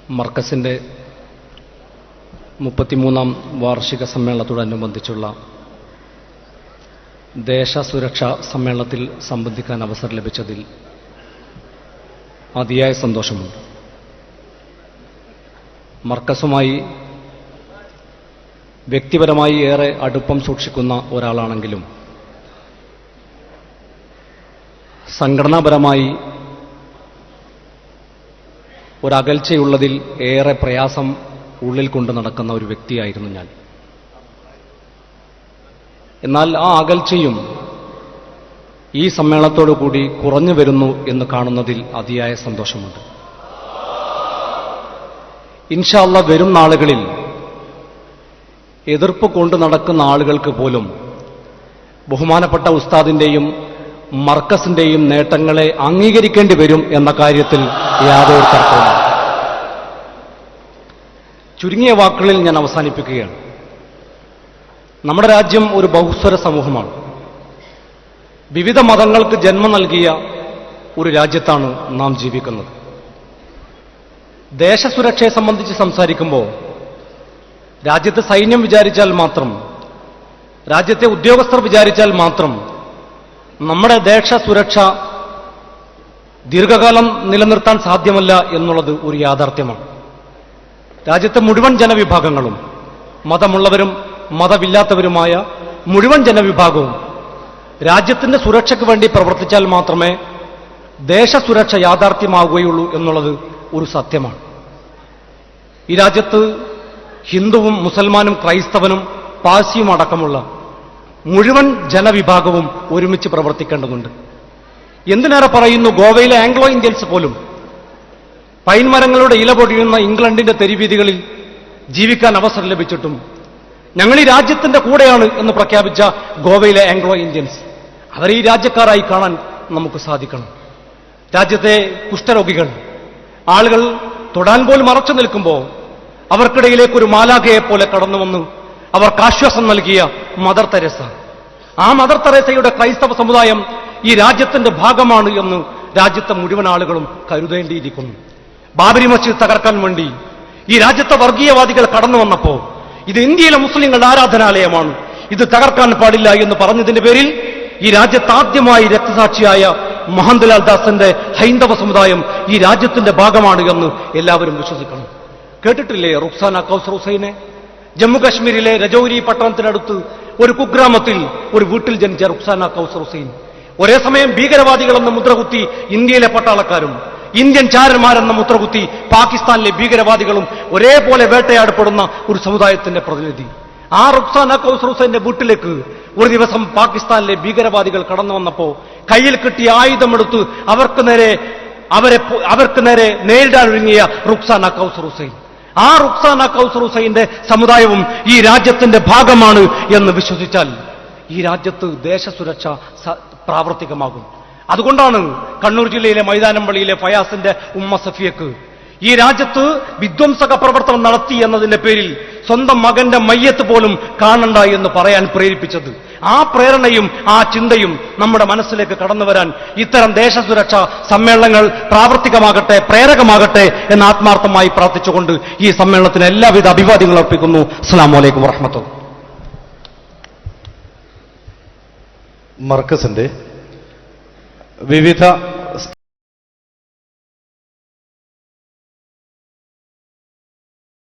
മർക്കസിൻ്റെ 33ാം വാർഷിക സമ്മേളനത്തോടനുബന്ധിച്ചുള്ള ദേശസുരക്ഷാ സമ്മേളനത്തിൽ സംബന്ധിക്കാൻ അവസരം ലഭിച്ചതിൽ അതിയായ സന്തോഷമുണ്ട്. മർക്കസുമായി വ്യക്തിപരമായി ഏറെ അടുപ്പം സൂക്ഷിക്കുന്ന ഒരാളാണെങ്കിലും സംഘടനാപരമായി ഒരകൽച്ചയുള്ളതിൽ ഏറെ പ്രയാസം ഉള്ളിൽ കൊണ്ട് നടക്കുന്ന ഒരു വ്യക്തിയായിരുന്നു ഞാൻ. എന്നാൽ ആ അകൽച്ചയും ഈ സമ്മേളനത്തോടുകൂടി കുറഞ്ഞു വരുന്നു എന്ന് കാണുന്നതിൽ അതിയായ സന്തോഷമുണ്ട്. ഇൻഷാ അല്ലാഹ് വരും നാളുകളിൽ എതിർപ്പ് കൊണ്ട് നടക്കുന്ന ആളുകൾക്ക് പോലും ബഹുമാനപ്പെട്ട ഉസ്താദിന്റെയും മർക്കസിന്റെയും നേട്ടങ്ങളെ അംഗീകരിക്കേണ്ടി വരും എന്ന കാര്യത്തിൽ യാതൊരു തർക്കവുമില്ല. ചുരുങ്ങിയ വാക്കുകളിൽ ഞാൻ അവസാനിപ്പിക്കുകയാണ്. നമ്മുടെ രാജ്യം ഒരു ബഹുസ്വര സമൂഹമാണ്. വിവിധ മതങ്ങൾക്ക് ജന്മം നൽകിയ ഒരു രാജ്യത്താണ് നാം ജീവിക്കുന്നത്. ദേശസുരക്ഷയെ സംബന്ധിച്ച് സംസാരിക്കുമ്പോൾ രാജ്യത്തെ സൈന്യം വിചാരിച്ചാൽ മാത്രം, രാജ്യത്തെ ഉദ്യോഗസ്ഥർ വിചാരിച്ചാൽ മാത്രം നമ്മുടെ ദേശസുരക്ഷ ദീർഘകാലം നിലനിർത്താൻ സാധ്യമല്ല എന്നുള്ളത് ഒരു യാഥാർത്ഥ്യമാണ്. രാജ്യത്തെ മുഴുവൻ ജനവിഭാഗങ്ങളും, മതമുള്ളവരും മതമില്ലാത്തവരുമായ മുഴുവൻ ജനവിഭാഗവും രാജ്യത്തിന്റെ സുരക്ഷയ്ക്ക് വേണ്ടി പ്രവർത്തിച്ചാൽ മാത്രമേ ദേശസുരക്ഷ യാഥാർത്ഥ്യമാവുകയുള്ളൂ എന്നുള്ളത് ഒരു സത്യമാണ്. ഈ രാജ്യത്ത് ഹിന്ദുവും മുസൽമാനും ക്രൈസ്തവനും പാഴ്സിയും അടക്കമുള്ള മുഴുവൻ ജനവിഭാഗവും ഒരുമിച്ച് പ്രവർത്തിക്കേണ്ടതുണ്ട്. എന്തിനേറെ പറയുന്നു, ഗോവയിലെ ആംഗ്ലോ ഇന്ത്യൻസ് പോലും പൈൻമരങ്ങളുടെ ഇല പൊടിയുന്ന ഇംഗ്ലണ്ടിന്റെ തെരുവീതികളിൽ ജീവിക്കാൻ അവസരം ലഭിച്ചിട്ടും ഞങ്ങൾ ഈ രാജ്യത്തിന്റെ കൂടെയാണ് എന്ന് പ്രഖ്യാപിച്ച ഗോവയിലെ ആംഗ്ലോ ഇന്ത്യൻസ്, അവരെ ഈ രാജ്യക്കാരായി കാണാൻ നമുക്ക് സാധിക്കണം. രാജ്യത്തെ കുഷ്ഠരോഗികൾ, ആളുകൾ തൊടാൻ പോലും മറച്ചു നിൽക്കുമ്പോൾ അവർക്കിടയിലേക്ക് ഒരു മാലാഖയെ പോലെ കടന്നു വന്ന് അവർക്ക് ആശ്വാസം നൽകിയ മദർ തെരേസ, ആ മദർ തെരേസയുടെ ക്രൈസ്തവ സമുദായം ഈ രാജ്യത്തിന്റെ ഭാഗമാണ് എന്ന് രാജ്യത്തെ മുഴുവൻ ആളുകളും കരുതേണ്ടിയിരിക്കുന്നു. ബാബരി മസ്ജിദ് തകർക്കാൻ വേണ്ടി ഈ രാജ്യത്തെ വർഗീയവാദികൾ കടന്നു വന്നപ്പോൾ ഇത് ഇന്ത്യയിലെ മുസ്ലിങ്ങളുടെ ആരാധനാലയമാണ്, ഇത് തകർക്കാൻ പാടില്ല എന്ന് പറഞ്ഞതിന്റെ പേരിൽ ഈ രാജ്യത്ത് ആദ്യമായി രക്തസാക്ഷിയായ മോഹൻലാൽ ദാസിന്റെ ഹൈന്ദവ സമുദായം ഈ രാജ്യത്തിന്റെ ഭാഗമാണ് എന്ന് എല്ലാവരും വിശ്വസിക്കണം. കേട്ടിട്ടില്ലേ റുക്സാന കൗസർ ഹുസൈനെ? ജമ്മുകാശ്മീരിലെ രജൌരി പട്ടണത്തിനടുത്ത് ഒരു കുഗ്രാമത്തിൽ ഒരു വീട്ടിൽ ജനിച്ച റുക്സാന കൗസർ ഹുസൈൻ ഒരേ സമയം ഭീകരവാദികളെന്ന മുദ്രകുത്തി ഇന്ത്യയിലെ പട്ടാളക്കാരും ഇന്ത്യൻ ചാരന്മാരെന്ന മുദ്രകുത്തി പാകിസ്ഥാനിലെ ഭീകരവാദികളും ഒരേപോലെ വേട്ടയാടപ്പെടുന്ന ഒരു സമുദായത്തിന്റെ പ്രതിനിധി. ആ റുക്സാന കൗസർ ഹുസൈന്റെ വീട്ടിലേക്ക് ഒരു ദിവസം പാകിസ്ഥാനിലെ ഭീകരവാദികൾ കടന്നു വന്നപ്പോ കയ്യിൽ കിട്ടിയ ആയുധമെടുത്ത് അവർക്ക് നേരെ നേരിടാൻ ഒരുങ്ങിയ റുക്സാന കൗസർ ഹുസൈൻ, ആ റുക്സാന കൗസർ ഹുസൈന്റെ സമുദായവും ഈ രാജ്യത്തിന്റെ ഭാഗമാണ് എന്ന് വിശ്വസിച്ചാൽ ഈ രാജ്യത്ത് ദേശസുരക്ഷ പ്രാവർത്തികമാകും. അതുകൊണ്ടാണ് കണ്ണൂർ ജില്ലയിലെ മൈതാനംപള്ളിയിലെ ഫയാസിന്റെ ഉമ്മ സഫിയക്ക് ഈ രാജ്യത്ത് വിധ്വംസക പ്രവർത്തനം നടത്തി എന്നതിന്റെ പേരിൽ സ്വന്തം മകന്റെ മയ്യത്ത് പോലും കാണണ്ട എന്ന് പറയാൻ പ്രേരിപ്പിച്ചത്. ആ പ്രേരണയും ആ ചിന്തയും നമ്മുടെ മനസ്സിലേക്ക് കടന്നു വരാൻ ഇത്തരം ദേശസുരക്ഷാ സമ്മേളനങ്ങൾ പ്രാവർത്തികമാകട്ടെ, പ്രേരകമാകട്ടെ എന്ന് ആത്മാർത്ഥമായി പ്രാർത്ഥിച്ചുകൊണ്ട് ഈ സമ്മേളനത്തിന് എല്ലാവിധ അഭിവാദ്യങ്ങൾ അർപ്പിക്കുന്നു. അസ്സലാമു അലൈക്കും വറഹ്മത്തുള്ളാഹി. മർക്കസിന്റെ വിവിധ